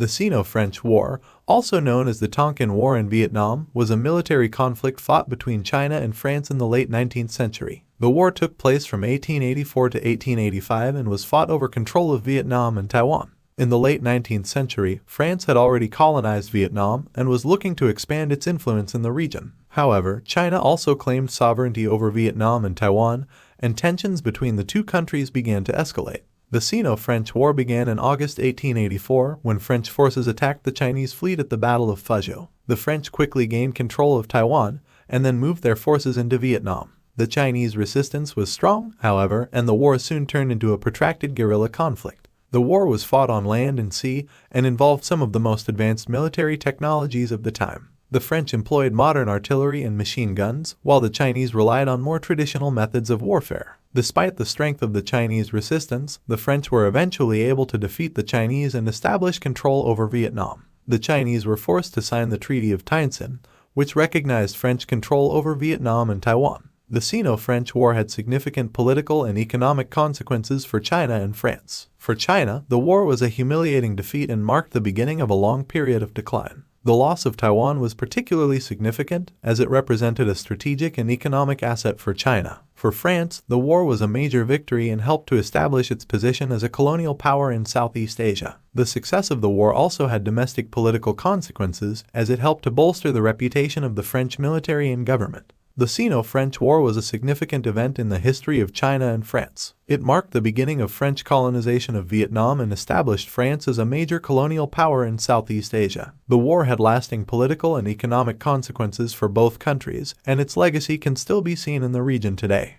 The Sino-French War, also known as the Tonkin War in Vietnam, was a military conflict fought between China and France in the late 19th century. The war took place from 1884 to 1885 and was fought over control of Vietnam and Taiwan. In the late 19th century, France had already colonized Vietnam and was looking to expand its influence in the region. However, China also claimed sovereignty over Vietnam and Taiwan, and tensions between the two countries began to escalate. The Sino-French War began in August 1884 when French forces attacked the Chinese fleet at the Battle of Fuzhou. The French quickly gained control of Taiwan and then moved their forces into Vietnam. The Chinese resistance was strong, however, and the war soon turned into a protracted guerrilla conflict. The war was fought on land and sea and involved some of the most advanced military technologies of the time. The French employed modern artillery and machine guns, while the Chinese relied on more traditional methods of warfare. Despite the strength of the Chinese resistance, the French were eventually able to defeat the Chinese and establish control over Vietnam. The Chinese were forced to sign the Treaty of Tientsin, which recognized French control over Vietnam and Taiwan. The Sino-French War had significant political and economic consequences for China and France. For China, the war was a humiliating defeat and marked the beginning of a long period of decline. The loss of Taiwan was particularly significant as it represented a strategic and economic asset for China. For France, the war was a major victory and helped to establish its position as a colonial power in Southeast Asia. The success of the war also had domestic political consequences as it helped to bolster the reputation of the French military and government. The Sino-French War was a significant event in the history of China and France. It marked the beginning of French colonization of Vietnam and established France as a major colonial power in Southeast Asia. The war had lasting political and economic consequences for both countries, and its legacy can still be seen in the region today.